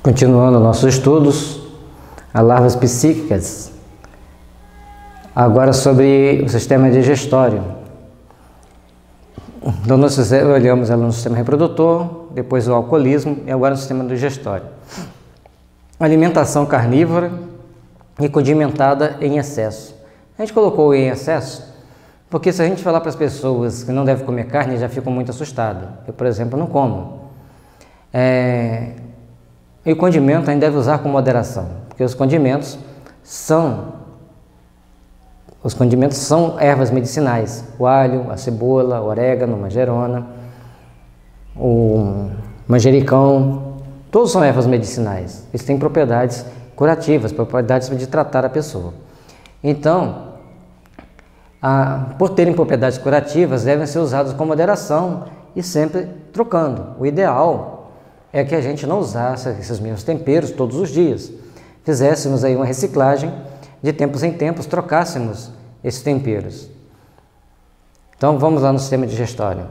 Continuando nossos estudos, as larvas psíquicas, agora sobre o sistema digestório. Então nós olhamos ela no sistema reprodutor, depois o alcoolismo e agora no sistema digestório. Alimentação carnívora e condimentada em excesso. A gente colocou em excesso porque se a gente falar para as pessoas que não devem comer carne, já ficam muito assustadas. Eu, por exemplo, não como. E o condimento a gente deve usar com moderação, porque os condimentos são ervas medicinais. O alho, a cebola, o orégano, a manjerona, o manjericão, todos são ervas medicinais. Eles têm propriedades curativas, propriedades de tratar a pessoa. Então, por terem propriedades curativas, devem ser usados com moderação e sempre trocando. O ideal é que a gente não usasse esses mesmos temperos todos os dias. Fizéssemos aí uma reciclagem, de tempos em tempos trocássemos esses temperos. Então vamos lá no sistema digestório.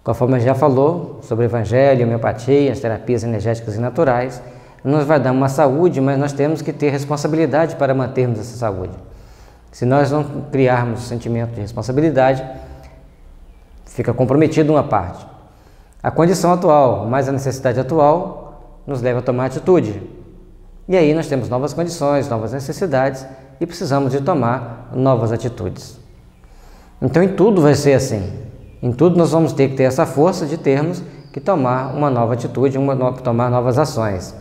Conforme a gente já falou sobre o evangelho, homeopatia, as terapias energéticas e naturais, nos vai dar uma saúde, mas nós temos que ter responsabilidade para mantermos essa saúde. Se nós não criarmos sentimento de responsabilidade, fica comprometido uma parte. A condição atual, mais a necessidade atual, nos leva a tomar atitude. E aí nós temos novas condições, novas necessidades e precisamos de tomar novas atitudes. Então em tudo vai ser assim. Em tudo nós vamos ter que ter essa força de termos que tomar uma nova atitude, tomar novas ações.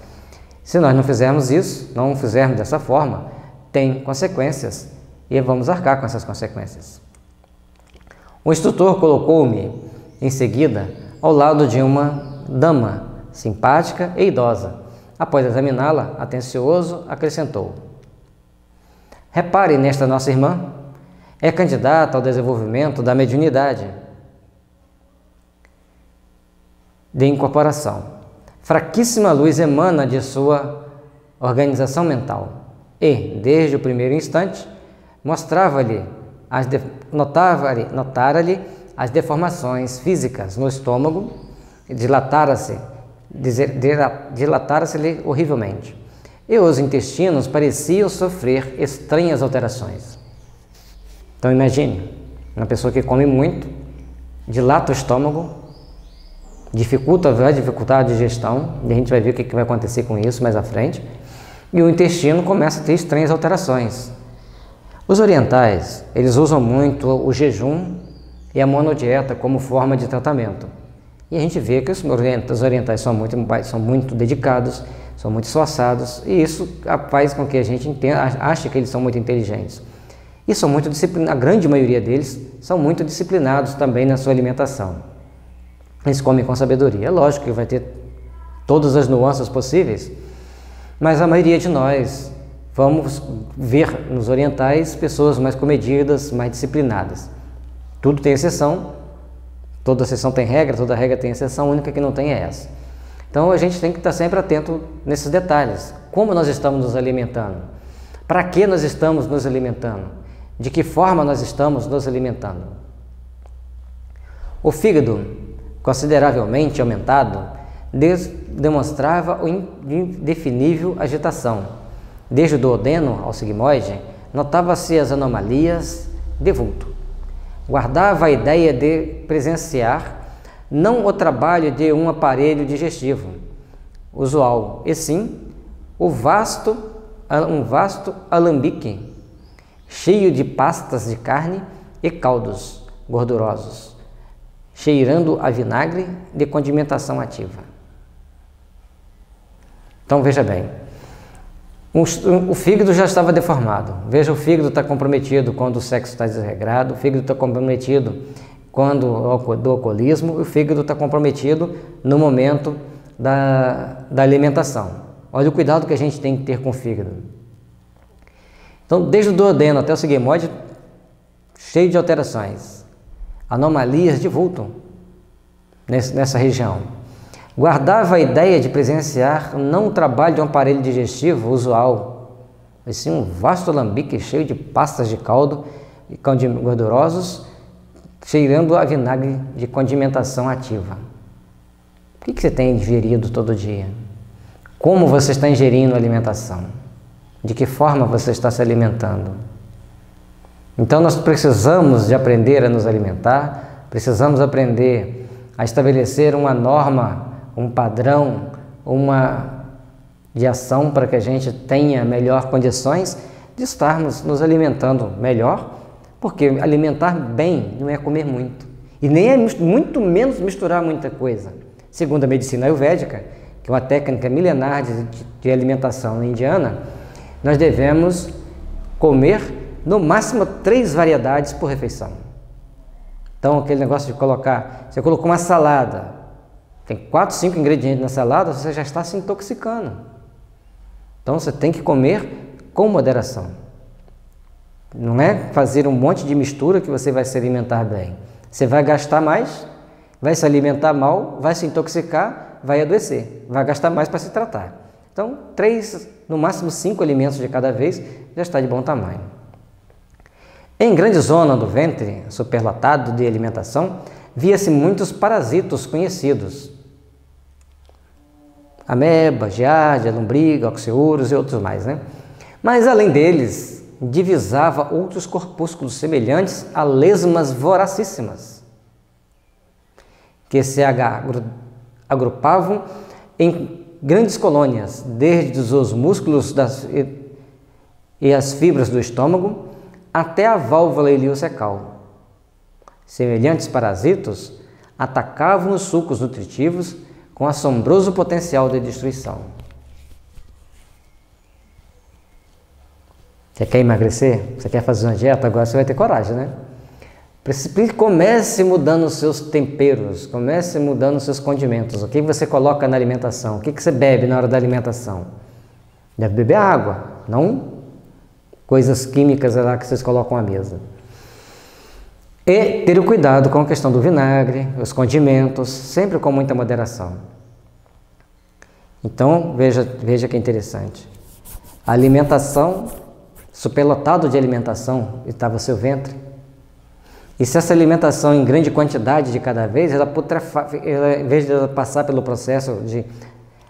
Se nós não fizermos isso, não fizermos dessa forma, tem consequências e vamos arcar com essas consequências. O instrutor colocou-me em seguida ao lado de uma dama simpática e idosa. Após examiná-la, atencioso, acrescentou: repare nesta nossa irmã, é candidata ao desenvolvimento da mediunidade de incorporação. Fraquíssima luz emana de sua organização mental e, desde o primeiro instante, notara-lhe as deformações físicas no estômago, dilatara-se-lhe horrivelmente, e os intestinos pareciam sofrer estranhas alterações. Então imagine, uma pessoa que come muito, dilata o estômago, vai dificultar a digestão, e a gente vai ver o que vai acontecer com isso mais à frente, e o intestino começa a ter estranhas alterações. Os orientais, eles usam muito o jejum e a monodieta como forma de tratamento. E a gente vê que os orientais são muito dedicados, são muito esforçados, e isso faz com que a gente ache que eles são muito inteligentes. E são muito disciplinados, a grande maioria deles são muito disciplinados também na sua alimentação. Eles comem com sabedoria. É lógico que vai ter todas as nuances possíveis, mas a maioria de nós vamos ver nos orientais pessoas mais comedidas, mais disciplinadas. Tudo tem exceção, toda exceção tem regra, toda regra tem exceção, a única que não tem é essa. Então a gente tem que estar sempre atento nesses detalhes. Como nós estamos nos alimentando? Para que nós estamos nos alimentando? De que forma nós estamos nos alimentando? O fígado, consideravelmente aumentado, demonstrava o indefinível agitação. Desde o duodeno ao sigmoide, notava-se as anomalias de vulto. Guardava a ideia de presenciar não o trabalho de um aparelho digestivo usual, e sim um vasto alambique cheio de pastas de carne e caldos gordurosos, cheirando a vinagre de condimentação ativa. Então veja bem, o fígado já estava deformado. Veja, o fígado está comprometido quando o sexo está desregrado, o fígado está comprometido do alcoolismo, e o fígado está comprometido no momento da alimentação. Olha o cuidado que a gente tem que ter com o fígado. Então, desde o duodeno até o sigmoide, cheio de alterações, anomalias de vulto nessa região. Guardava a ideia de presenciar não o trabalho de um aparelho digestivo usual, mas sim um vasto alambique cheio de pastas de caldo e gordurosos, cheirando a vinagre de condimentação ativa. O que você tem ingerido todo dia? Como você está ingerindo a alimentação? De que forma você está se alimentando? Então nós precisamos de aprender a nos alimentar, precisamos aprender a estabelecer uma norma, um padrão, de ação para que a gente tenha melhor condições de estarmos nos alimentando melhor, porque alimentar bem não é comer muito, e nem é muito menos misturar muita coisa. Segundo a medicina ayurvédica, que é uma técnica milenar de alimentação indiana, nós devemos comer no máximo 3 variedades por refeição. Então aquele negócio de colocar, você colocou uma salada, tem 4, 5 ingredientes na salada, você já está se intoxicando. Então você tem que comer com moderação. Não é fazer um monte de mistura que você vai se alimentar bem. Você vai gastar mais, vai se alimentar mal, vai se intoxicar, vai adoecer, vai gastar mais para se tratar. Então 3, no máximo 5 alimentos de cada vez já está de bom tamanho. Em grande zona do ventre, superlotado de alimentação, via-se muitos parasitos conhecidos. Ameba, giardia, lombriga, oxíuros e outros mais, né? Mas além deles, divisava outros corpúsculos semelhantes a lesmas voracíssimas, que se agrupavam em grandes colônias, desde os músculos e as fibras do estômago até a válvula iliocecal. Semelhantes parasitos atacavam os sucos nutritivos com assombroso potencial de destruição. Você quer emagrecer? Você quer fazer uma dieta? Agora você vai ter coragem, né? Comece mudando os seus temperos, comece mudando os seus condimentos. O que você coloca na alimentação? O que você bebe na hora da alimentação? Deve beber água, não coisas químicas lá que vocês colocam à mesa. E ter o cuidado com a questão do vinagre, os condimentos, sempre com muita moderação. Então, veja que interessante. A alimentação, superlotado de alimentação, estava seu ventre. E se essa alimentação em grande quantidade de cada vez, ela, em vez de ela passar pelo processo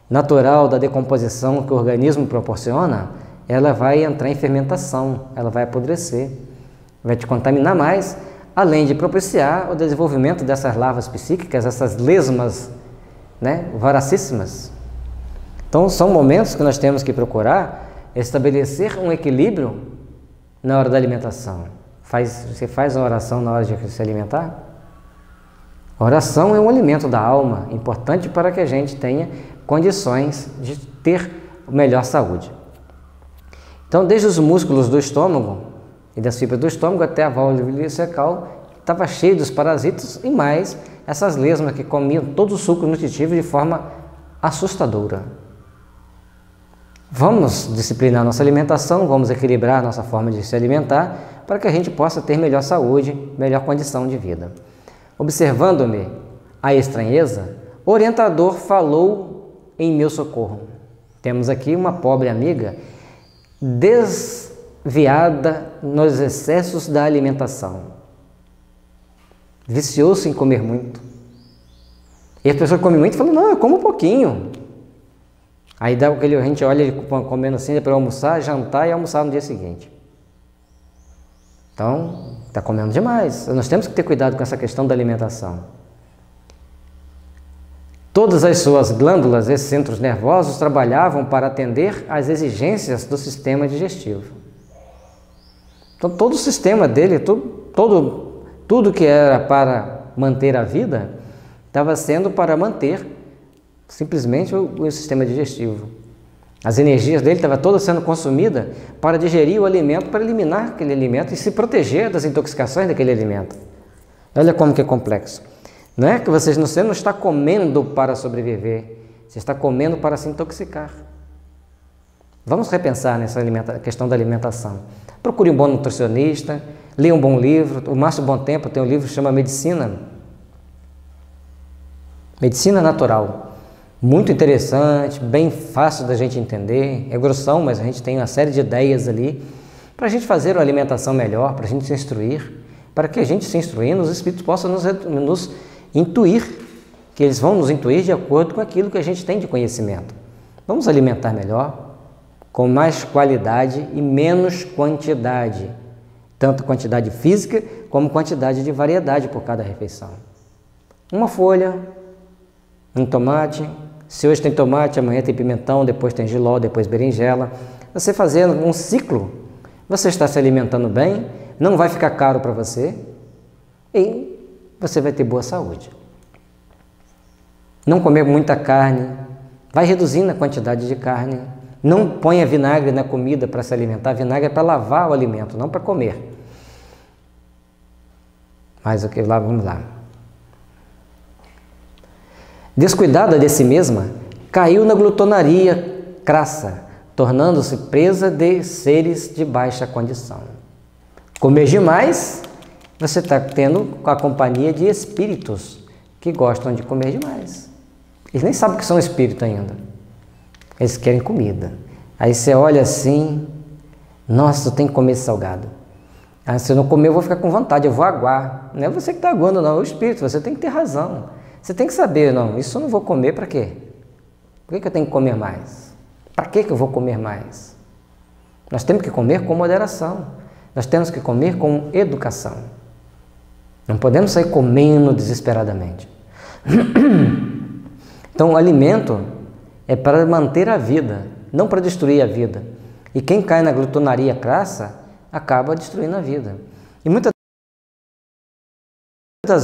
natural da decomposição que o organismo proporciona, ela vai entrar em fermentação, ela vai apodrecer, vai te contaminar mais, além de propiciar o desenvolvimento dessas larvas psíquicas, essas lesmas, né, voracíssimas. Então são momentos que nós temos que procurar estabelecer um equilíbrio na hora da alimentação. Você faz uma oração na hora de se alimentar? A oração é um alimento da alma, importante para que a gente tenha condições de ter melhor saúde. Então, desde os músculos do estômago e das fibras do estômago até a válvula iliocecal, estava cheio dos parasitas e mais essas lesmas que comiam todo o suco nutritivo de forma assustadora. Vamos disciplinar nossa alimentação, vamos equilibrar nossa forma de se alimentar para que a gente possa ter melhor saúde, melhor condição de vida. Observando-me a estranheza, o orientador falou em meu socorro. Temos aqui uma pobre amiga desviada nos excessos da alimentação. Viciou-se em comer muito. E a pessoa come muito e fala, não, eu como um pouquinho. Aí dá aquele, a gente olha ele comendo assim para almoçar, jantar e almoçar no dia seguinte. Então, está comendo demais. Nós temos que ter cuidado com essa questão da alimentação. Todas as suas glândulas e centros nervosos trabalhavam para atender às exigências do sistema digestivo. Então, todo o sistema dele, tudo que era para manter a vida, estava sendo para manter simplesmente o sistema digestivo. As energias dele estavam todas sendo consumidas para digerir o alimento, para eliminar aquele alimento e se proteger das intoxicações daquele alimento. Olha como que é complexo. Não é que você não está comendo para sobreviver, você está comendo para se intoxicar. Vamos repensar nessa questão da alimentação. Procure um bom nutricionista, leia um bom livro. O Márcio Bom Tempo tem um livro que chama Medicina Natural. Muito interessante, bem fácil da gente entender, é grossão, mas a gente tem uma série de ideias ali para a gente fazer uma alimentação melhor, para a gente se instruir, para que a gente se instruindo, os espíritos possam nos intuir, que eles vão nos intuir de acordo com aquilo que a gente tem de conhecimento. Vamos alimentar melhor, com mais qualidade e menos quantidade, tanto quantidade física como quantidade de variedade por cada refeição. Uma folha, um tomate, se hoje tem tomate, amanhã tem pimentão, depois tem jiló, depois berinjela. Você fazendo um ciclo, você está se alimentando bem, não vai ficar caro para você e você vai ter boa saúde. Não comer muita carne, vai reduzindo a quantidade de carne. Não ponha vinagre na comida para se alimentar, vinagre é para lavar o alimento, não para comer. Mas ok, lá vamos lá. Descuidada de si mesma, caiu na glutonaria crassa, tornando-se presa de seres de baixa condição. Comer demais, você está tendo a companhia de espíritos que gostam de comer demais. Eles nem sabem que são espíritos ainda. Eles querem comida. Aí você olha assim, nossa, eu tenho que comer esse salgado. Ah, se eu não comer, eu vou ficar com vontade, eu vou aguar. Não é você que está aguando, não, é o espírito, você tem que ter razão. Você tem que saber, não, isso eu não vou comer para quê? Por que eu tenho que comer mais? Para que eu vou comer mais? Nós temos que comer com moderação. Nós temos que comer com educação. Não podemos sair comendo desesperadamente. Então, o alimento é para manter a vida, não para destruir a vida. E quem cai na glutonaria crassa acaba destruindo a vida. E muitas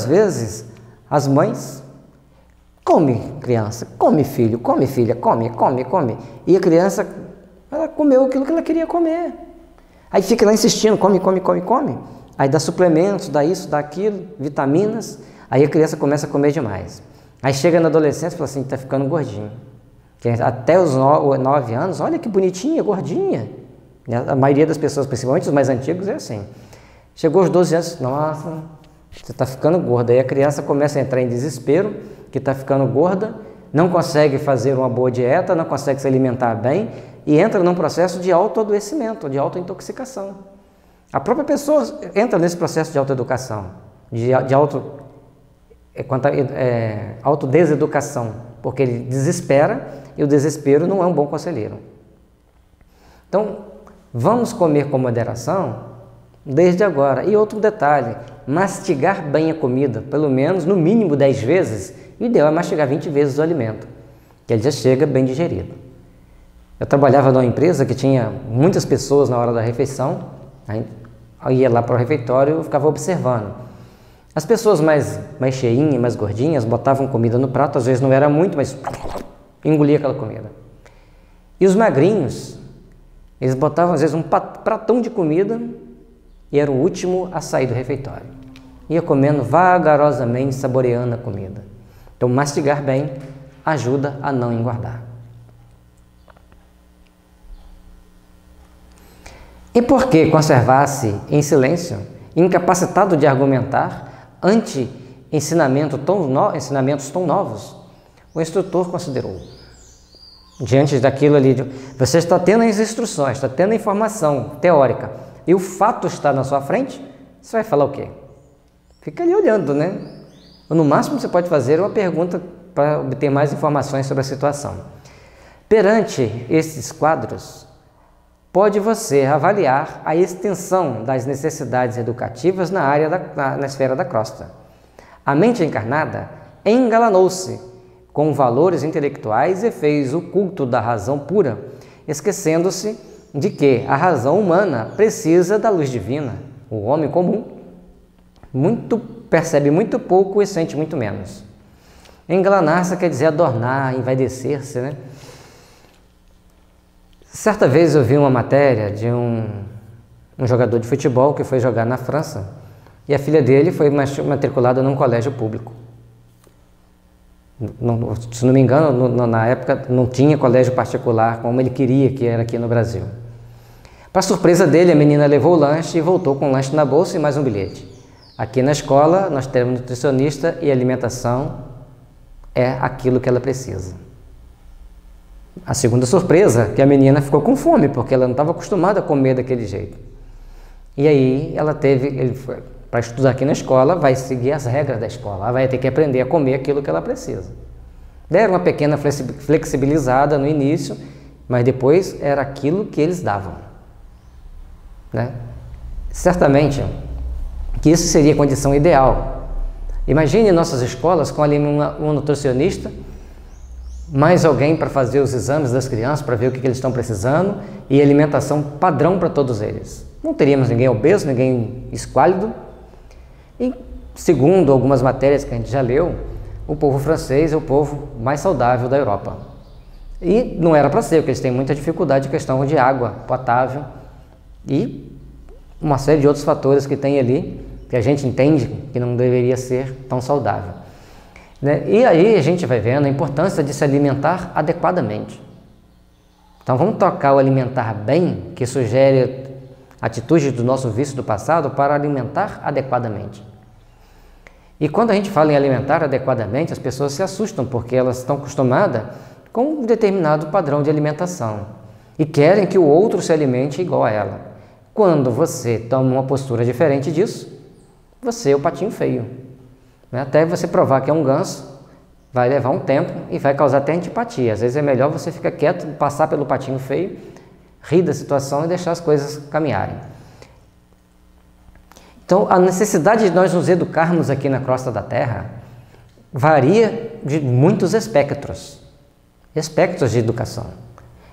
vezes as mães come criança, come filho, come filha, come. E a criança, ela comeu aquilo que ela queria comer. Aí fica lá insistindo, come. Aí dá suplementos, dá isso, dá aquilo, vitaminas. Aí a criança começa a comer demais. Aí chega na adolescência e fala assim, está ficando gordinho. Até os 9 anos, olha que bonitinha, gordinha. A maioria das pessoas, principalmente os mais antigos, é assim. Chegou aos 12 anos, nossa, você está ficando gorda. Aí a criança começa a entrar em desespero, que está ficando gorda, não consegue fazer uma boa dieta, não consegue se alimentar bem e entra num processo de autoadoecimento, de autointoxicação. A própria pessoa entra nesse processo de autoeducação, de autodeseducação, porque ele desespera e o desespero não é um bom conselheiro. Então, vamos comer com moderação desde agora. E outro detalhe, mastigar bem a comida, pelo menos no mínimo 10 vezes. O ideal é mastigar 20 vezes o alimento, que ele já chega bem digerido. Eu trabalhava numa empresa que tinha muitas pessoas na hora da refeição, aí eu ia lá para o refeitório e ficava observando. As pessoas mais cheinhas, mais gordinhas, botavam comida no prato, às vezes não era muito, mas engolia aquela comida. E os magrinhos, eles botavam às vezes um pratão de comida e era o último a sair do refeitório. Ia comendo vagarosamente, saboreando a comida. Então, mastigar bem ajuda a não engordar. E por que conservar-se em silêncio, incapacitado de argumentar, ante ensinamentos tão novos? O instrutor considerou. Diante daquilo ali, você está tendo as instruções, está tendo a informação teórica, e o fato está na sua frente, você vai falar o quê? Fica ali olhando, né? Ou no máximo você pode fazer uma pergunta para obter mais informações sobre a situação. Perante esses quadros, pode você avaliar a extensão das necessidades educativas na esfera da crosta. A mente encarnada engalanou-se com valores intelectuais e fez o culto da razão pura, esquecendo-se de que a razão humana precisa da luz divina. O homem comum percebe muito pouco e sente muito menos. Engalanar-se quer dizer adornar, envaidecer-se, né? Certa vez eu vi uma matéria de um jogador de futebol que foi jogar na França e a filha dele foi matriculada num colégio público. Se não me engano, na época não tinha colégio particular como ele queria que era aqui no Brasil. Para surpresa dele, a menina levou o lanche e voltou com o lanche na bolsa e mais um bilhete. Aqui na escola nós temos nutricionista e alimentação é aquilo que ela precisa. A segunda surpresa, que a menina ficou com fome, porque ela não estava acostumada a comer daquele jeito. E aí ele foi para estudar aqui na escola, vai seguir as regras da escola, ela vai ter que aprender a comer aquilo que ela precisa. Deram uma pequena flexibilizada no início, mas depois era aquilo que eles davam, né? Certamente que isso seria a condição ideal. Imagine nossas escolas com ali um nutricionista, mais alguém para fazer os exames das crianças, para ver o que eles estão precisando, e alimentação padrão para todos eles. Não teríamos ninguém obeso, ninguém esquálido. E, segundo algumas matérias que a gente já leu, o povo francês é o povo mais saudável da Europa. E não era para ser, porque eles têm muita dificuldade em questão de água potável e uma série de outros fatores que tem ali, que a gente entende que não deveria ser tão saudável, né? E aí a gente vai vendo a importância de se alimentar adequadamente. Então vamos trocar o alimentar bem, que sugere atitudes do nosso vício do passado, para alimentar adequadamente. E quando a gente fala em alimentar adequadamente, as pessoas se assustam, porque elas estão acostumadas com um determinado padrão de alimentação e querem que o outro se alimente igual a ela. Quando você toma uma postura diferente disso, você é o patinho feio, né? Até você provar que é um ganso, vai levar um tempo e vai causar até antipatia. Às vezes é melhor você ficar quieto, passar pelo patinho feio, rir da situação e deixar as coisas caminharem. Então, a necessidade de nós nos educarmos aqui na crosta da Terra varia de muitos espectros de educação.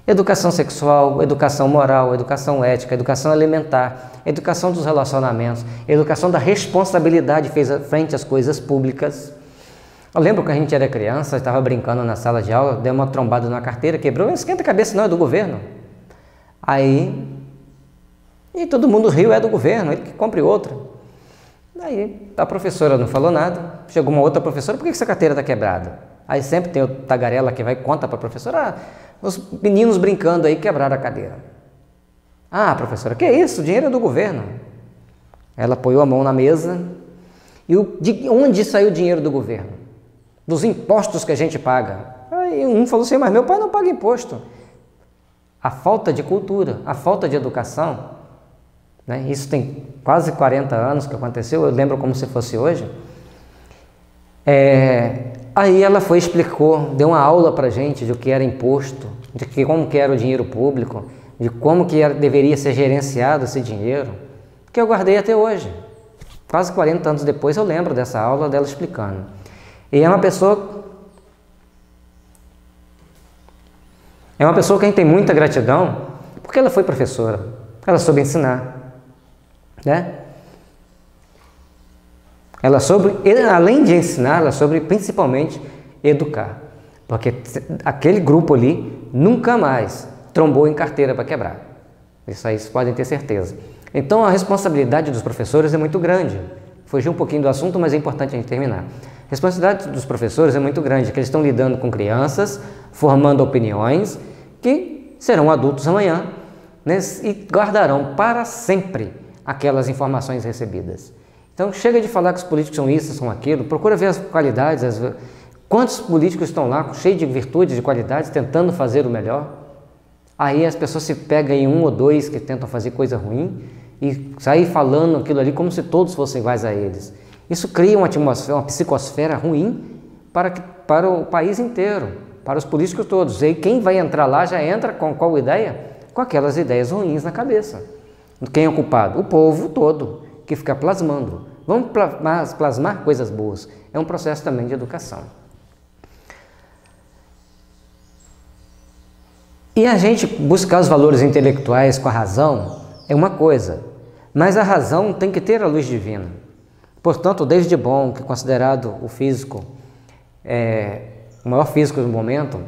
Educação sexual, educação moral, educação ética, educação alimentar, educação dos relacionamentos, educação da responsabilidade frente às coisas públicas. Eu lembro que a gente era criança, estava brincando na sala de aula, deu uma trombada na carteira, quebrou, esquenta a cabeça, não, é do governo. Aí, e todo mundo riu, é do governo, ele que compre outra. Aí a professora não falou nada, chegou uma outra professora, por que essa carteira está quebrada? Aí sempre tem o tagarela que vai e conta para a professora, os meninos brincando aí quebraram a cadeira. Ah, professora, que é isso? O dinheiro é do governo. Ela apoiou a mão na mesa. E de onde saiu o dinheiro do governo? Dos impostos que a gente paga. Aí um falou assim, mas meu pai não paga imposto. A falta de cultura, a falta de educação, né? Isso tem quase 40 anos que aconteceu, eu lembro como se fosse hoje. Aí ela foi, explicou, deu uma aula para a gente de o que era imposto, de como que era o dinheiro público, de como que deveria ser gerenciado esse dinheiro, que eu guardei até hoje. Quase 40 anos depois eu lembro dessa aula dela explicando. E é uma pessoa que a gente tem muita gratidão, porque ela foi professora, ela soube ensinar, né? Ela soube, além de ensinar, ela soube principalmente educar, porque aquele grupo ali nunca mais trombou em carteira para quebrar. Isso aí vocês podem ter certeza. Então a responsabilidade dos professores é muito grande. Fugiu um pouquinho do assunto, mas é importante a gente terminar. A responsabilidade dos professores é muito grande, que eles estão lidando com crianças, formando opiniões que serão adultos amanhã, né, e guardarão para sempre aquelas informações recebidas. Então chega de falar que os políticos são isso, são aquilo, procura ver as qualidades, quantos políticos estão lá cheios de virtudes, de qualidades, tentando fazer o melhor. Aí as pessoas se pegam em um ou dois que tentam fazer coisa ruim e saem falando aquilo ali como se todos fossem iguais a eles. Isso cria uma atmosfera, uma psicosfera ruim para o país inteiro, para os políticos todos. E quem vai entrar lá já entra com qual ideia? Com aquelas ideias ruins na cabeça. Quem é o culpado? O povo todo, que fica plasmando. Vamos plasmar coisas boas. É um processo também de educação. E a gente buscar os valores intelectuais com a razão é uma coisa, mas a razão tem que ter a luz divina. Portanto, o David Bohm, que é considerado o físico, o maior físico do momento,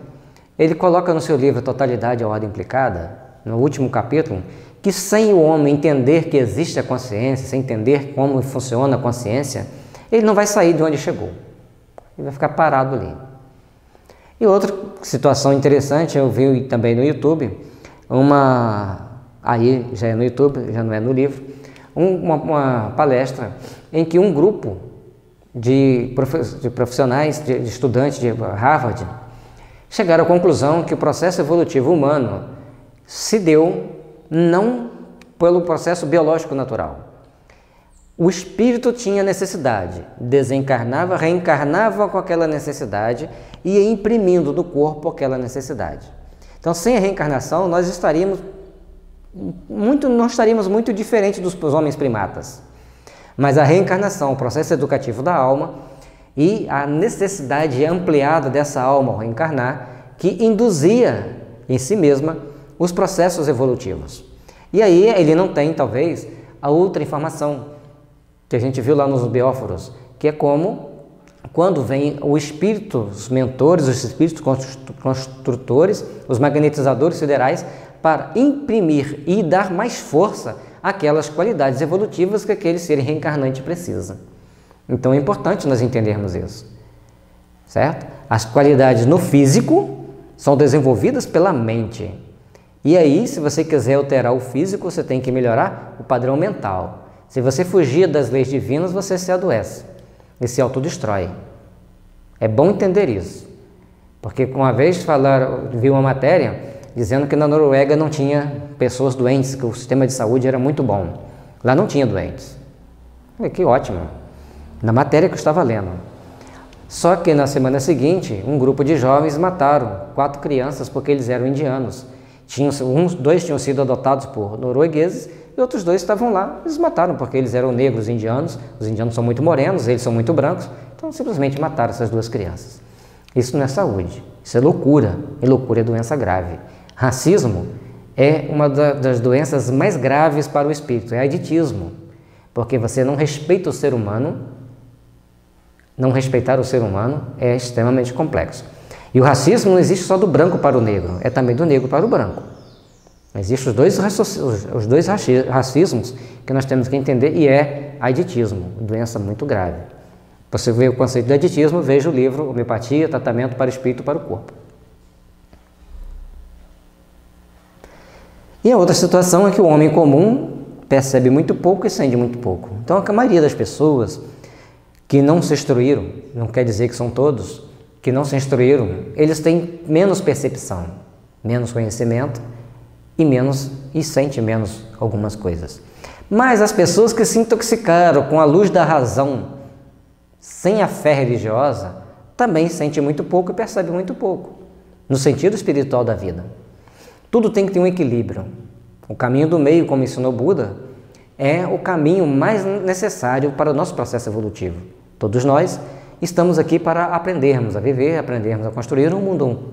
ele coloca no seu livro Totalidade e a Ordem Implicada, no último capítulo, que sem o homem entender que existe a consciência, sem entender como funciona a consciência, ele não vai sair de onde chegou. Ele vai ficar parado ali. E outra situação interessante, eu vi também no YouTube, aí já é no YouTube, já não é no livro, uma palestra em que um grupo de profissionais, de estudantes de Harvard, chegaram à conclusão que o processo evolutivo humano se deu não pelo processo biológico natural. O espírito tinha necessidade, desencarnava, reencarnava com aquela necessidade e ia imprimindo no corpo aquela necessidade. Então, sem a reencarnação, nós não estaríamos muito diferentes dos homens primatas. Mas a reencarnação, o processo educativo da alma e a necessidade ampliada dessa alma ao reencarnar, que induzia em si mesma os processos evolutivos. E aí ele não tem, talvez, a outra informação que a gente viu lá nos bióforos, que é como quando vem o espírito, os mentores, os espíritos construtores, os magnetizadores siderais, para imprimir e dar mais força àquelas qualidades evolutivas que aquele ser reencarnante precisa. Então é importante nós entendermos isso, certo? As qualidades no físico são desenvolvidas pela mente. E aí, se você quiser alterar o físico, você tem que melhorar o padrão mental. Se você fugir das leis divinas, você se adoece e se autodestrói. É bom entender isso, porque uma vez vi uma matéria dizendo que na Noruega não tinha pessoas doentes, que o sistema de saúde era muito bom. Lá não tinha doentes. Falei, que ótimo, na matéria que eu estava lendo. Só que na semana seguinte, um grupo de jovens mataram 4 crianças porque eles eram indianos. Dois tinham sido adotados por noruegueses e outros 2 estavam lá, eles mataram porque eles eram negros indianos. Os indianos são muito morenos, eles são muito brancos, então simplesmente mataram essas 2 crianças. Isso não é saúde, isso é loucura, e loucura é doença grave. Racismo é uma das doenças mais graves para o espírito, é aditismo, porque você não respeita o ser humano. Não respeitar o ser humano é extremamente complexo. E o racismo não existe só do branco para o negro, é também do negro para o branco. Existem os dois racismos que nós temos que entender, e é aditismo, doença muito grave. Para você ver o conceito de aditismo, veja o livro Homeopatia, Tratamento para o Espírito e para o Corpo. E a outra situação é que o homem comum percebe muito pouco e sente muito pouco. Então a maioria das pessoas que não se instruíram, não quer dizer que são todos, que não se instruíram, eles têm menos percepção, menos conhecimento e sentem menos algumas coisas. Mas as pessoas que se intoxicaram com a luz da razão, sem a fé religiosa, também sentem muito pouco e percebem muito pouco, no sentido espiritual da vida. Tudo tem que ter um equilíbrio. O caminho do meio, como ensinou Buda, é o caminho mais necessário para o nosso processo evolutivo. Todos nós estamos aqui para aprendermos a viver, aprendermos a construir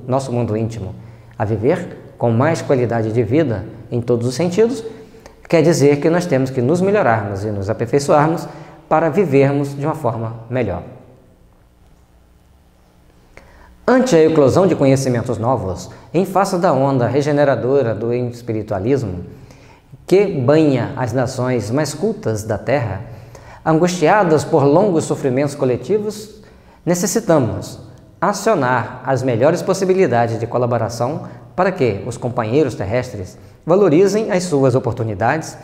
nosso mundo íntimo, a viver com mais qualidade de vida em todos os sentidos. Quer dizer que nós temos que nos melhorarmos e nos aperfeiçoarmos para vivermos de uma forma melhor. Ante a eclosão de conhecimentos novos, em face da onda regeneradora do espiritualismo, que banha as nações mais cultas da Terra, angustiadas por longos sofrimentos coletivos, necessitamos acionar as melhores possibilidades de colaboração para que os companheiros terrestres valorizem as suas oportunidades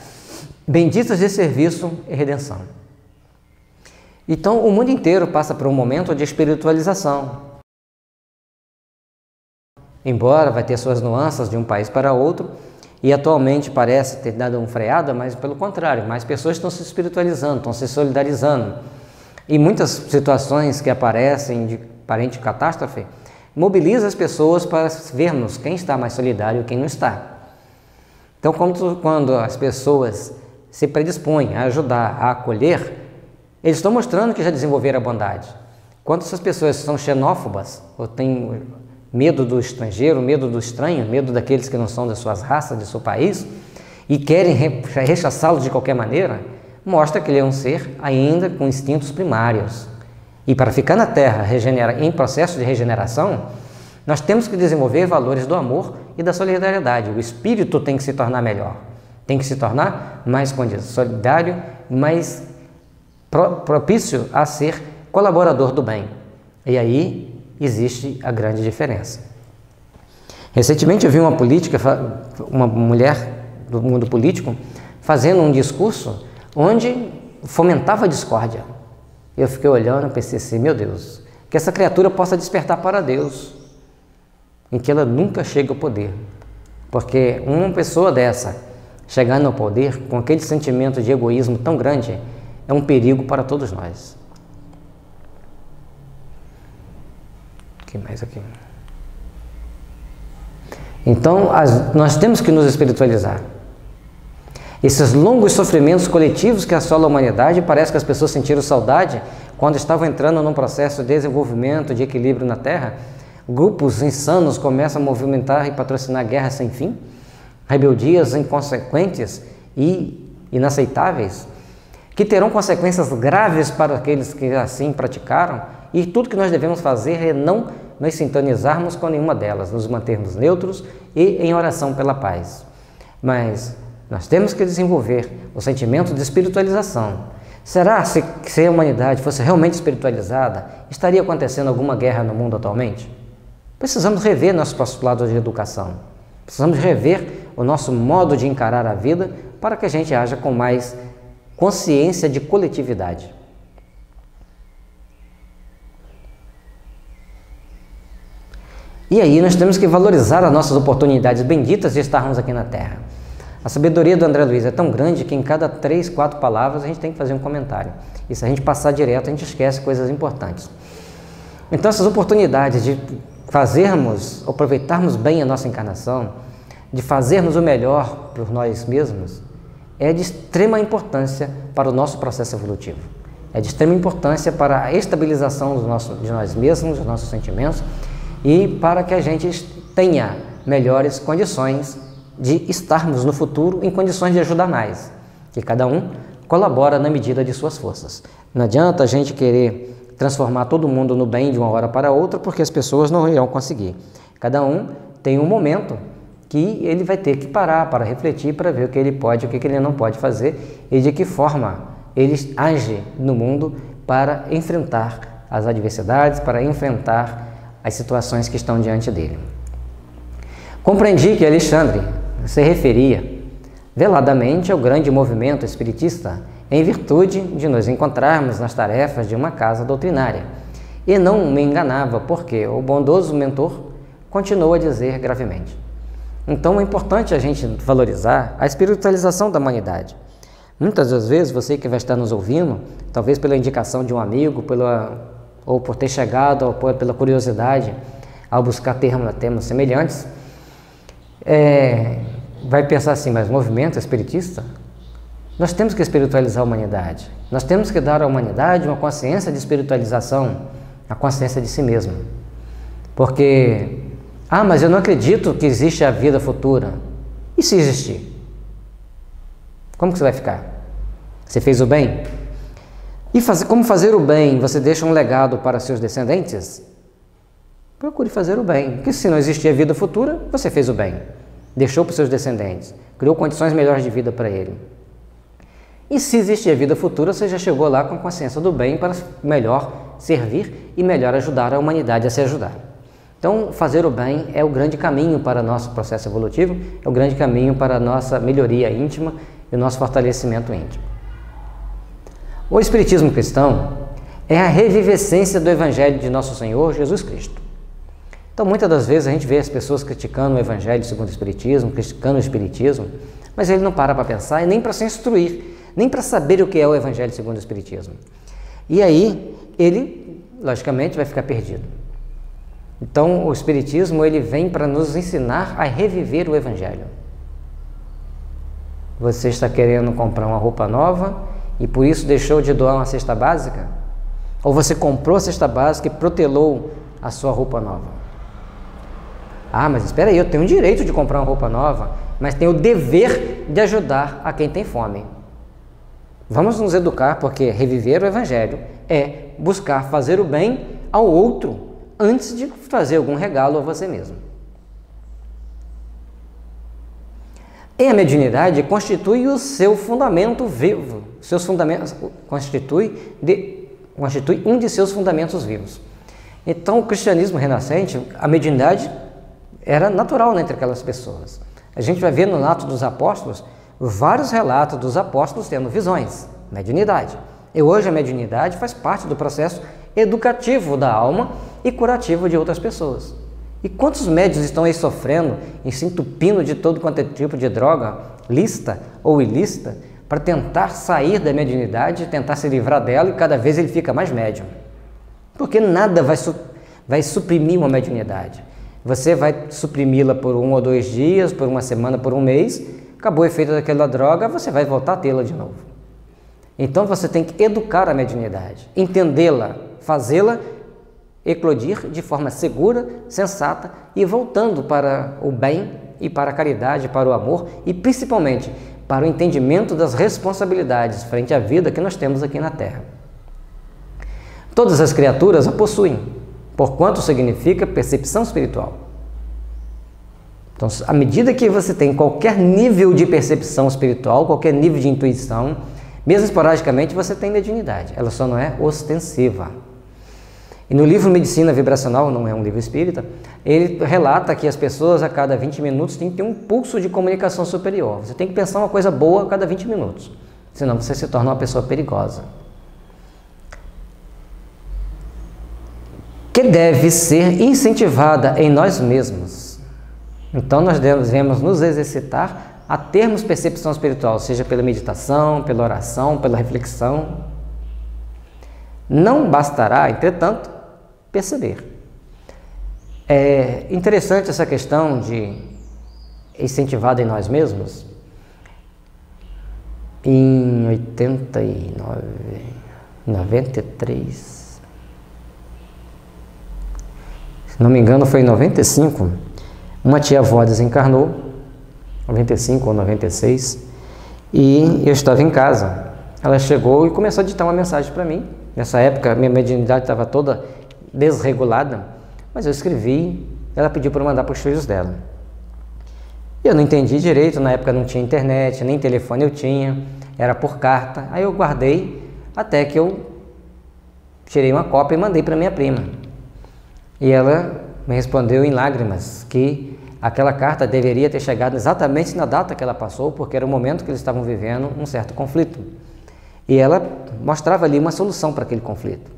benditas de serviço e redenção. Então, o mundo inteiro passa por um momento de espiritualização. Embora vai ter suas nuances de um país para outro, e atualmente parece ter dado uma freada, mas pelo contrário, mais pessoas estão se espiritualizando, estão se solidarizando. E muitas situações que aparecem de aparente catástrofe mobilizam as pessoas para vermos quem está mais solidário e quem não está. Então, quando as pessoas se predispõem a ajudar, a acolher, eles estão mostrando que já desenvolveram a bondade. Quando essas pessoas são xenófobas, ou têm medo do estrangeiro, medo do estranho, medo daqueles que não são das suas raças, do seu país, e querem rechaçá-lo de qualquer maneira, mostra que ele é um ser ainda com instintos primários. E para ficar na Terra em processo de regeneração, nós temos que desenvolver valores do amor e da solidariedade. O espírito tem que se tornar melhor, tem que se tornar mais solidário, mais propício a ser colaborador do bem. E aí existe a grande diferença. Recentemente eu vi uma mulher do mundo político fazendo um discurso onde fomentava a discórdia. Eu fiquei olhando e pensei assim, meu Deus, que essa criatura possa despertar para Deus, em que ela nunca chega ao poder. Porque uma pessoa dessa, chegando ao poder, com aquele sentimento de egoísmo tão grande, é um perigo para todos nós. que mais aqui? Então, nós temos que nos espiritualizar. Esses longos sofrimentos coletivos que assolam a humanidade, parece que as pessoas sentiram saudade quando estavam entrando num processo de desenvolvimento, de equilíbrio na Terra. Grupos insanos começam a movimentar e patrocinar guerras sem fim, rebeldias inconsequentes e inaceitáveis, que terão consequências graves para aqueles que assim praticaram, e tudo que nós devemos fazer é não nos sintonizarmos com nenhuma delas, nos mantermos neutros e em oração pela paz. Mas nós temos que desenvolver o sentimento de espiritualização. Será que se a humanidade fosse realmente espiritualizada, estaria acontecendo alguma guerra no mundo atualmente? Precisamos rever nossos postulados de educação. Precisamos rever o nosso modo de encarar a vida para que a gente haja com mais consciência de coletividade. E aí nós temos que valorizar as nossas oportunidades benditas de estarmos aqui na Terra. A sabedoria do André Luiz é tão grande que em cada 3, 4 palavras a gente tem que fazer um comentário. E se a gente passar direto, a gente esquece coisas importantes. Então essas oportunidades de aproveitarmos bem a nossa encarnação, de fazermos o melhor por nós mesmos, é de extrema importância para o nosso processo evolutivo. É de extrema importância para a estabilização de nós mesmos, dos nossos sentimentos, e para que a gente tenha melhores condições de estarmos no futuro em condições de ajudar mais, que cada um colabora na medida de suas forças. Não adianta a gente querer transformar todo mundo no bem de uma hora para outra, porque as pessoas não irão conseguir. Cada um tem um momento que ele vai ter que parar para refletir, para ver o que ele pode e o que ele não pode fazer e de que forma ele age no mundo para enfrentar as adversidades, para enfrentar as situações que estão diante dele. Compreendi que Alexandre se referia veladamente ao grande movimento espiritista em virtude de nos encontrarmos nas tarefas de uma casa doutrinária, e não me enganava porque o bondoso mentor continuou a dizer gravemente. Então é importante a gente valorizar a espiritualização da humanidade. Muitas das vezes você que vai estar nos ouvindo, talvez pela indicação de um amigo, ou por ter chegado, ou pela curiosidade ao buscar termos semelhantes, vai pensar assim, mas movimento espiritista? Nós temos que espiritualizar a humanidade. Nós temos que dar à humanidade uma consciência de espiritualização, a consciência de si mesmo. Porque, mas eu não acredito que existe a vida futura. E se existir? Como que você vai ficar? Você fez o bem? E como fazer o bem? Você deixa um legado para seus descendentes? Procure fazer o bem, porque se não existir a vida futura, você fez o bem. Deixou para os seus descendentes, criou condições melhores de vida para ele. E se existir a vida futura, você já chegou lá com a consciência do bem para melhor servir e melhor ajudar a humanidade a se ajudar. Então, fazer o bem é o grande caminho para o nosso processo evolutivo, é o grande caminho para a nossa melhoria íntima e o nosso fortalecimento íntimo. O Espiritismo cristão é a revivescência do Evangelho de Nosso Senhor Jesus Cristo. Então, muitas das vezes a gente vê as pessoas criticando o Evangelho segundo o Espiritismo, criticando o Espiritismo, mas ele não para pensar e nem para se instruir, nem para saber o que é o Evangelho segundo o Espiritismo. E aí, ele, logicamente, vai ficar perdido. Então, o Espiritismo ele vem para nos ensinar a reviver o Evangelho. Você está querendo comprar uma roupa nova e por isso deixou de doar uma cesta básica? Ou você comprou a cesta básica e protelou a sua roupa nova? Mas espera aí, eu tenho o direito de comprar uma roupa nova, mas tenho o dever de ajudar a quem tem fome. Vamos nos educar, porque reviver o Evangelho é buscar fazer o bem ao outro antes de fazer algum regalo a você mesmo. E a mediunidade constitui o seu fundamento vivo, constitui um de seus fundamentos vivos. Então, o cristianismo renascente, a mediunidade era natural entre aquelas pessoas. A gente vai ver no Atos dos Apóstolos vários relatos dos apóstolos tendo visões, mediunidade. E hoje a mediunidade faz parte do processo educativo da alma e curativo de outras pessoas. E quantos médiuns estão aí sofrendo e se entupindo de todo quanto é tipo de droga, lícita ou ilícita, para tentar sair da mediunidade, tentar se livrar dela, e cada vez ele fica mais médium. Porque nada vai suprimir uma mediunidade. Você vai suprimi-la por 1 ou 2 dias, por uma semana, por um mês, acabou o efeito daquela droga, você vai voltar a tê-la de novo. Então você tem que educar a mediunidade, entendê-la, fazê-la eclodir de forma segura, sensata e voltando para o bem e para a caridade, para o amor e principalmente para o entendimento das responsabilidades frente à vida que nós temos aqui na Terra. Todas as criaturas a possuem, porquanto significa percepção espiritual. Então, à medida que você tem qualquer nível de percepção espiritual, qualquer nível de intuição, mesmo esporadicamente você tem mediunidade, ela só não é ostensiva. E no livro Medicina Vibracional, não é um livro espírita, ele relata que as pessoas a cada 20 minutos têm que ter um pulso de comunicação superior. Você tem que pensar uma coisa boa a cada 20 minutos, senão você se torna uma pessoa perigosa. Que deve ser incentivada em nós mesmos. Então nós devemos nos exercitar a termos percepção espiritual, seja pela meditação, pela oração, pela reflexão. Não bastará, entretanto, perceber. É interessante essa questão de incentivada em nós mesmos. Em 89, 93, se não me engano foi em 95, uma tia-avó desencarnou, 95 ou 96, e eu estava em casa. Ela chegou e começou a ditar uma mensagem para mim. Nessa época, minha mediunidade estava toda desregulada, mas eu escrevi, ela pediu para eu mandar para os filhos dela. Eu não entendi direito, na época não tinha internet, nem telefone eu tinha, era por carta. Aí eu guardei até que eu tirei uma cópia e mandei para minha prima. E ela me respondeu em lágrimas que aquela carta deveria ter chegado exatamente na data que ela passou, porque era o momento que eles estavam vivendo um certo conflito. E ela mostrava ali uma solução para aquele conflito.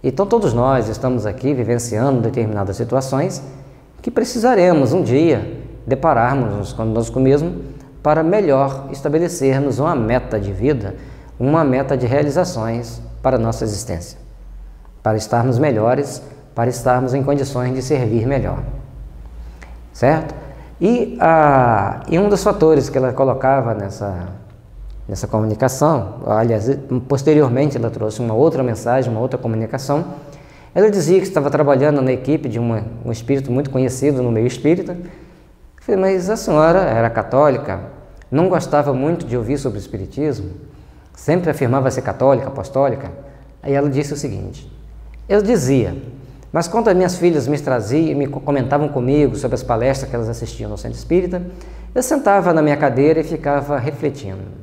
Então todos nós estamos aqui vivenciando determinadas situações que precisaremos um dia depararmos conosco mesmo para melhor estabelecermos uma meta de vida, uma meta de realizações para a nossa existência, para estarmos melhores, para estarmos em condições de servir melhor, certo? E um dos fatores que ela colocava nessa comunicação, aliás, posteriormente ela trouxe uma outra mensagem, uma outra comunicação. Ela dizia que estava trabalhando na equipe de um espírito muito conhecido no meio espírita. Eu falei, mas a senhora era católica, não gostava muito de ouvir sobre o espiritismo, sempre afirmava ser católica, apostólica. Aí ela disse o seguinte, eu dizia, mas quando as minhas filhas me traziam, me comentavam comigo sobre as palestras que elas assistiam no centro espírita, eu sentava na minha cadeira e ficava refletindo.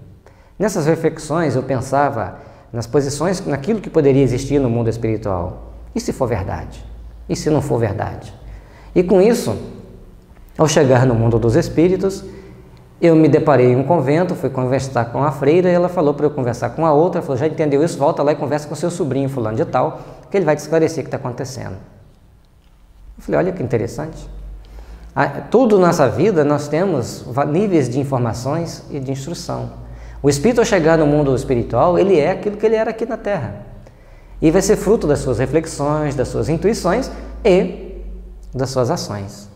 Nessas reflexões eu pensava nas posições, naquilo que poderia existir no mundo espiritual. E se for verdade? E se não for verdade? E com isso, ao chegar no mundo dos espíritos, eu me deparei em um convento, fui conversar com a freira e ela falou para eu conversar com a outra, falou, já entendeu isso? Volta lá e conversa com seu sobrinho fulano de tal, que ele vai te esclarecer o que está acontecendo. Eu falei, olha que interessante. Tudo nessa vida nós temos níveis de informações e de instrução. O espírito, ao chegar no mundo espiritual, ele é aquilo que ele era aqui na Terra. E vai ser fruto das suas reflexões, das suas intuições e das suas ações.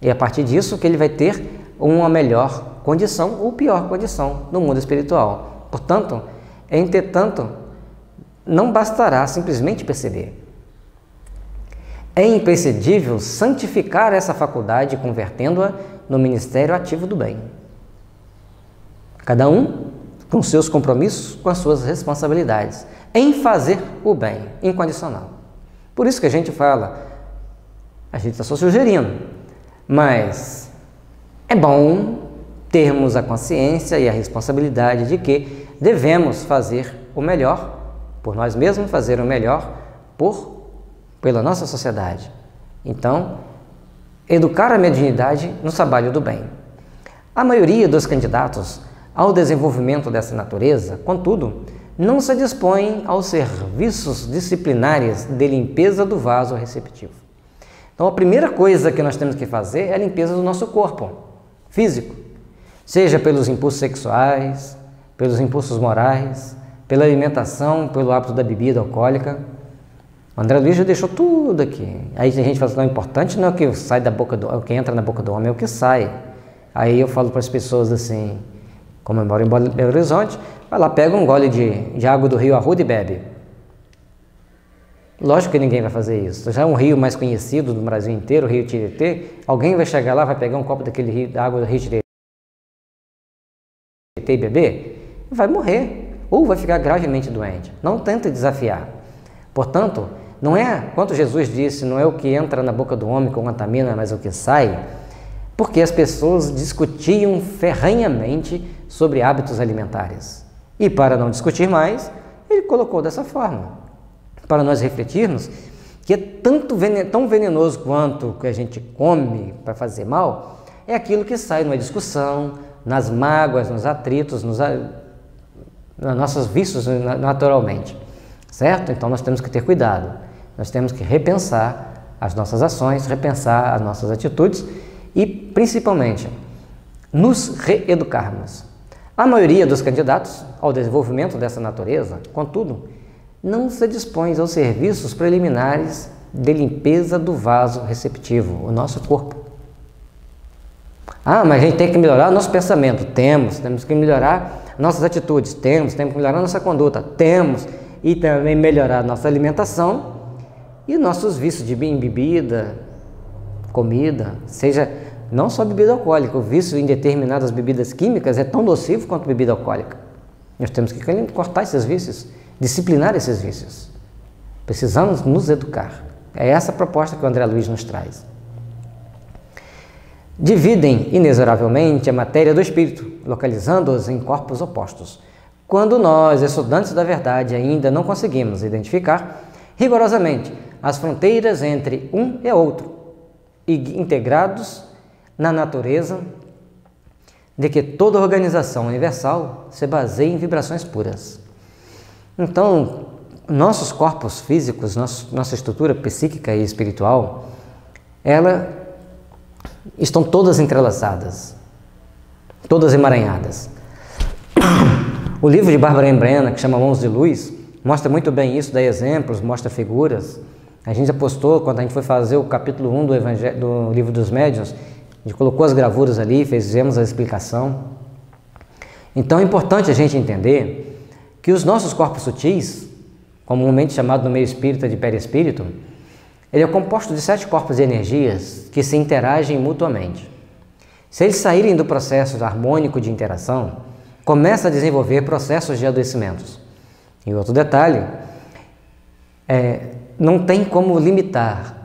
E a partir disso que ele vai ter uma melhor condição ou pior condição no mundo espiritual. Portanto, entretanto, não bastará simplesmente perceber. É imprescindível santificar essa faculdade, convertendo-a no ministério ativo do bem. Cada um com seus compromissos, com as suas responsabilidades, em fazer o bem, incondicional. Por isso que a gente fala, a gente está só sugerindo, mas é bom termos a consciência e a responsabilidade de que devemos fazer o melhor por nós mesmos, fazer o melhor pela nossa sociedade. Então, educar a mediunidade no trabalho do bem. A maioria dos candidatos ao desenvolvimento dessa natureza, contudo, não se dispõem aos serviços disciplinares de limpeza do vaso receptivo. Então, a primeira coisa que nós temos que fazer é a limpeza do nosso corpo físico, seja pelos impulsos sexuais, pelos impulsos morais, pela alimentação, pelo hábito da bebida alcoólica. O André Luiz já deixou tudo aqui. Aí a gente fala assim, não, o importante não é o que sai da boca do, o que entra na boca do homem, é o que sai. Aí eu falo para as pessoas assim, como eu moro em Belo Horizonte, vai lá, pega um gole de água do rio Arruda e bebe. Lógico que ninguém vai fazer isso. Já é um rio mais conhecido do Brasil inteiro, o rio Tietê. Alguém vai chegar lá, vai pegar um copo daquele rio, da água do rio Tietê e beber? Vai morrer. Ou vai ficar gravemente doente. Não tenta desafiar. Portanto, não é, quanto Jesus disse, não é o que entra na boca do homem que contamina, mas o que sai, porque as pessoas discutiam ferrenhamente sobre hábitos alimentares. E para não discutir mais, ele colocou dessa forma. Para nós refletirmos que é tão venenoso quanto o que a gente come para fazer mal, é aquilo que sai numa discussão, nas mágoas, nos atritos, nos nossos vícios naturalmente, certo? Então nós temos que ter cuidado, nós temos que repensar as nossas ações, repensar as nossas atitudes e principalmente nos reeducarmos. A maioria dos candidatos ao desenvolvimento dessa natureza, contudo, não se dispõe aos serviços preliminares de limpeza do vaso receptivo, o nosso corpo. Ah, mas a gente tem que melhorar nosso pensamento. Temos que melhorar nossas atitudes. Temos que melhorar nossa conduta. Temos. E também melhorar nossa alimentação e nossos vícios de bebida, comida, seja não só bebida alcoólica. O vício em determinadas bebidas químicas é tão nocivo quanto bebida alcoólica. Nós temos que cortar esses vícios, disciplinar esses vícios. Precisamos nos educar. É essa a proposta que o André Luiz nos traz. Dividem inexoravelmente a matéria do espírito, localizando-os em corpos opostos. Quando nós, estudantes da verdade, ainda não conseguimos identificar rigorosamente as fronteiras entre um e outro, e integrados na natureza de que toda organização universal se baseia em vibrações puras. Então, nossos corpos físicos, nossa estrutura psíquica e espiritual, estão todas entrelaçadas, todas emaranhadas. O livro de Barbara Embrena, que chama Mãos de Luz, mostra muito bem isso, dá exemplos, mostra figuras. A gente já postou, quando a gente foi fazer o capítulo 1 do livro dos médiuns, a gente colocou as gravuras ali, fizemos a explicação. Então é importante a gente entender que os nossos corpos sutis, comumente chamado no meio espírita de perispírito, ele é composto de 7 corpos de energias que se interagem mutuamente. Se eles saírem do processo harmônico de interação, começa a desenvolver processos de adoecimentos. E outro detalhe, não tem como limitar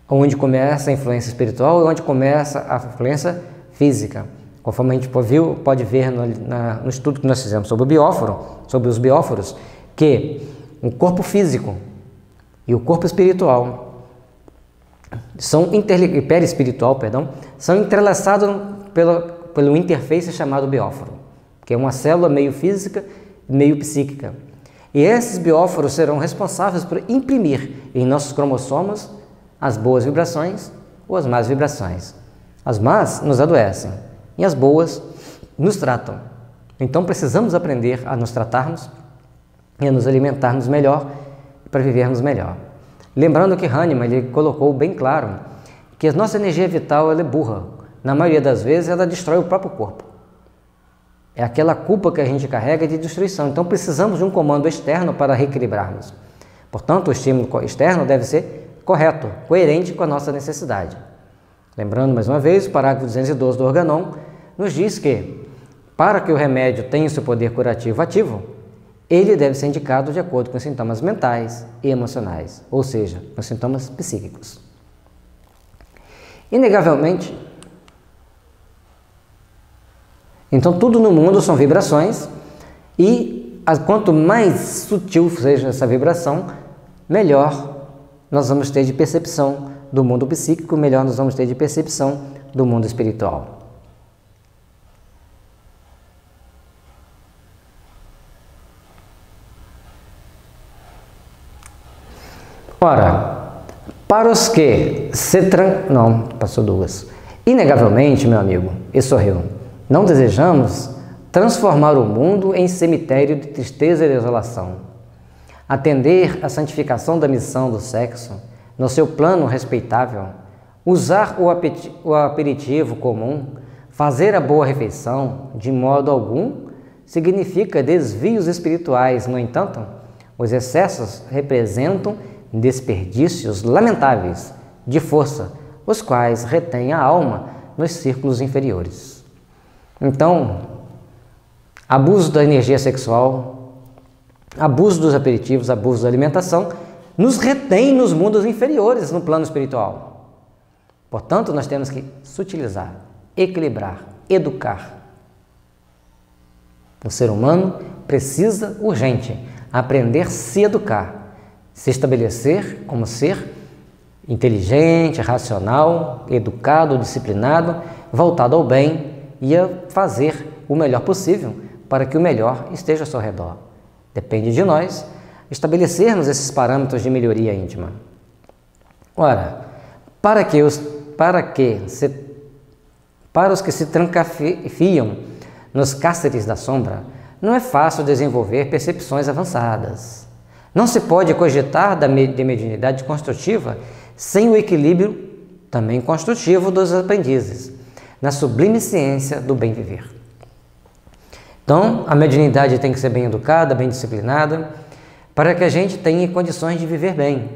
onde começa a influência espiritual e onde começa a influência física. Conforme a gente pode ver no estudo que nós fizemos sobre os bióforos, que o corpo físico e o corpo espiritual perispiritual, são entrelaçados pelo interface chamado bióforo, que é uma célula meio física, meio psíquica. E esses bióforos serão responsáveis por imprimir em nossos cromossomos as boas vibrações ou as más vibrações. As más nos adoecem e as boas nos tratam. Então precisamos aprender a nos tratarmos e a nos alimentarmos melhor para vivermos melhor. Lembrando que Hahnemann ele colocou bem claro que a nossa energia vital ela é burra. Na maioria das vezes ela destrói o próprio corpo. É aquela culpa que a gente carrega de destruição. Então precisamos de um comando externo para reequilibrarmos. Portanto, o estímulo externo deve ser correto, coerente com a nossa necessidade. Lembrando mais uma vez, o parágrafo 212 do Organon nos diz que, para que o remédio tenha o seu poder curativo ativo, ele deve ser indicado de acordo com os sintomas mentais e emocionais, ou seja, os sintomas psíquicos. Inegavelmente, então tudo no mundo são vibrações e quanto mais sutil seja essa vibração, melhor nós vamos ter de percepção do mundo psíquico, melhor nós vamos ter de percepção do mundo espiritual. Ora, para os que inegavelmente, meu amigo, e sorriu, não desejamos transformar o mundo em cemitério de tristeza e desolação. atender à santificação da missão do sexo no seu plano respeitável, usar o aperitivo comum, fazer a boa refeição, de modo algum, significa desvios espirituais. No entanto, os excessos representam desperdícios lamentáveis de força, os quais retêm a alma nos círculos inferiores. Então, abuso da energia sexual, abuso dos aperitivos, abuso da alimentação, nos retém nos mundos inferiores, no plano espiritual. Portanto, nós temos que sutilizar, equilibrar, educar. O ser humano precisa, urgente, aprender a se educar, se estabelecer como ser inteligente, racional, educado, disciplinado, voltado ao bem e a fazer o melhor possível para que o melhor esteja ao seu redor. Depende de nós estabelecermos esses parâmetros de melhoria íntima. Ora, para os que se trancafiam nos cárceres da sombra, não é fácil desenvolver percepções avançadas. Não se pode cogitar de mediunidade construtiva sem o equilíbrio também construtivo dos aprendizes, na sublime ciência do bem viver. Então, a mediunidade tem que ser bem educada, bem disciplinada, para que a gente tenha condições de viver bem.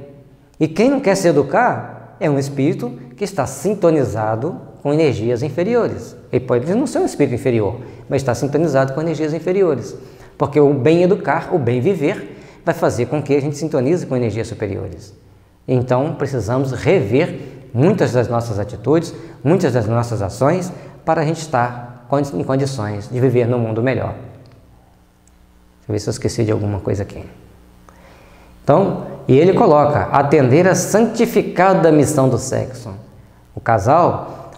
E quem não quer se educar é um espírito que está sintonizado com energias inferiores. Ele pode não ser um espírito inferior, mas está sintonizado com energias inferiores. Porque o bem educar, o bem viver, vai fazer com que a gente sintonize com energias superiores. Então, precisamos rever muitas das nossas atitudes, muitas das nossas ações, para a gente estar em condições de viver num mundo melhor. Deixa eu ver se eu esqueci de alguma coisa aqui. Então, e ele coloca, atender a santificada missão do sexo.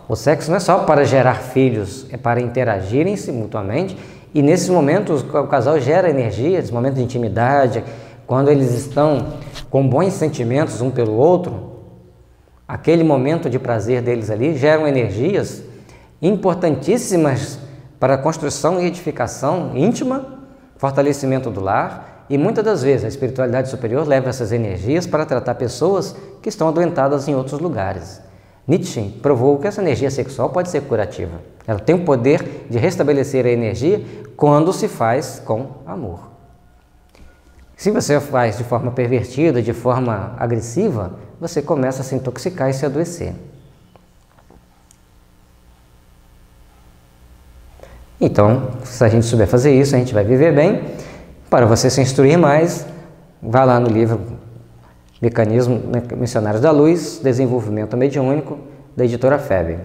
O sexo não é só para gerar filhos, é para interagirem-se mutuamente, e nesses momentos o casal gera energia, esse momento de intimidade, quando eles estão com bons sentimentos um pelo outro, aquele momento de prazer deles ali geram energias importantíssimas para a construção e edificação íntima, fortalecimento do lar, e muitas das vezes a espiritualidade superior leva essas energias para tratar pessoas que estão adoentadas em outros lugares. Nietzsche provou que essa energia sexual pode ser curativa. Ela tem o poder de restabelecer a energia quando se faz com amor. Se você faz de forma pervertida, de forma agressiva, você começa a se intoxicar e se adoecer. Então, se a gente souber fazer isso, a gente vai viver bem. Para você se instruir mais, vá lá no livro Mecanismo Missionários da Luz, Desenvolvimento Mediúnico, da editora FEB.